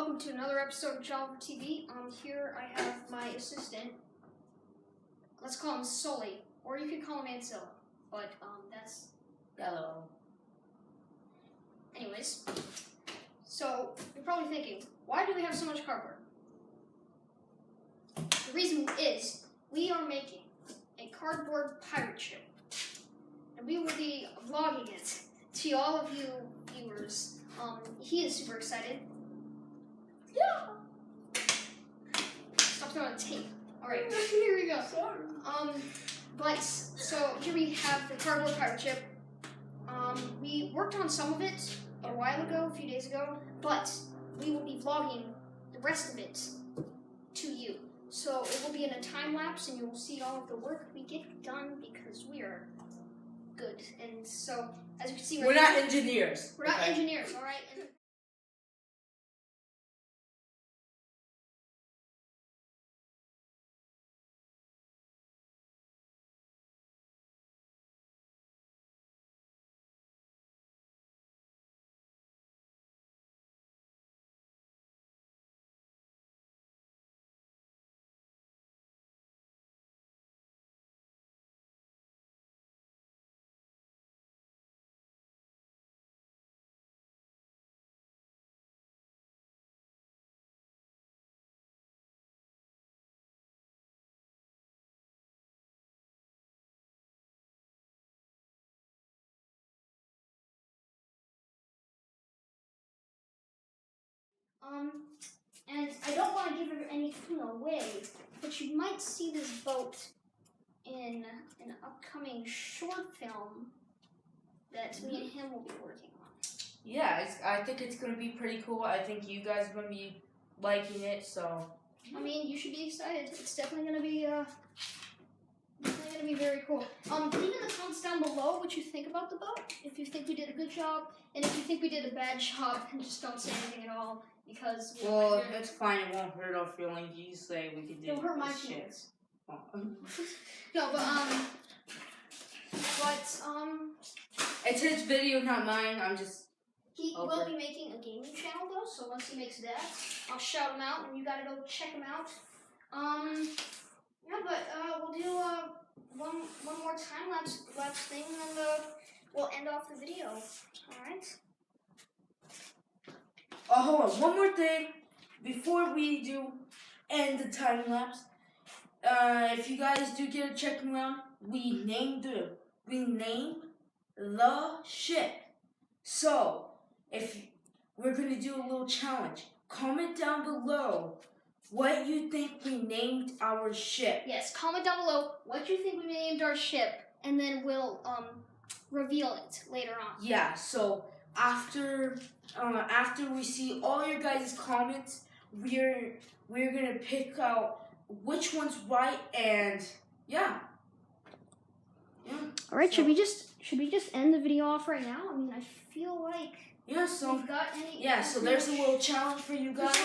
welcome to another episode of Jolliver TV. Here I have my assistant. Let's call him Sully, or you could call him Anzilla. But that's Hello. Anyways, so you're probably thinking, why do we have so much cardboard? The reason is we are making a cardboard pirate ship, and we will be vlogging it to all of you viewers. He is super excited. Yeah. Stop throwing tape. All right, here we go. But so here we have the cardboard pirate ship. We worked on some of it a while ago, a few days ago, but we will be vlogging the rest of it to you. So it will be in a time lapse, and you will see all of the work we get done because we are good. And so, as you can see, we're not engineers. We're not engineers, all right? And I don't want to give anything away, but you might see this boat in an upcoming short film that me and him will be working on. Yeah, I think it's going to be pretty cool. I think you guys are going to be liking it, so... I mean, you should be excited. It's definitely going to be, very cool. Leave in the comments down below what you think about the boat. If you think we did a good job, and if you think we did a bad job, and just don't say anything at all, because... Well, it's fine. It won't hurt our feelings. You say we can do It'll hurt my shit. feelings. No, it's his video, not mine. I'm just... He will be making a gaming channel, though, so once he makes that, I'll shout him out, and you gotta go check him out. Yeah, but we'll do one more time-lapse thing, and we'll end off the video, alright? Oh, hold on. One more thing before we do end the time-lapse. If you guys do get a checking round, we named the ship. So, if we're going to do a little challenge, comment down below what you think we named our ship. Yes, comment down below what you think we named our ship, and then we'll reveal it later on. Yeah, so after we see all your guys' comments, we're going to pick out which one's right, and yeah. All right, so, should we just end the video off right now? I mean, I feel like we've got any. Yeah, so there's a little challenge for you guys.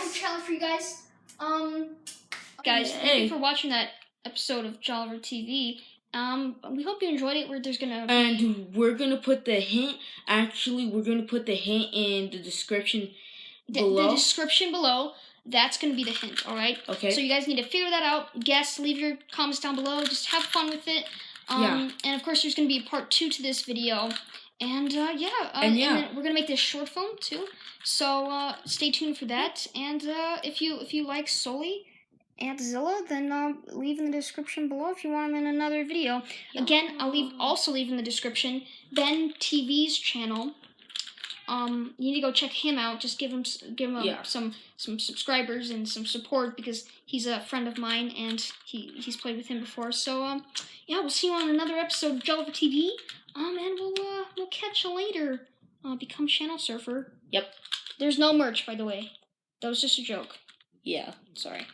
Guys, thank you for watching that episode of Jolliver TV. We hope you enjoyed it. We're gonna put the hint. Actually, we're gonna put the hint in the description below. The description below. That's gonna be the hint. All right. Okay. So you guys need to figure that out. Guess. Leave your comments down below. Just have fun with it. And of course, there's gonna be a part 2 to this video. And and then we're gonna make this short film too. So stay tuned for that. And if you like Sully and Zilla, then leave in the description below if you want them in another video. Again, I'll also leave in the description Ben TV's channel. You need to go check him out. Just give him some subscribers and some support because he's a friend of mine and he's played with him before. So yeah, we'll see you on another episode of Jolliver TV. And we'll catch you later. Become Channel Surfer. Yep. There's no merch, by the way. That was just a joke. Yeah. Sorry.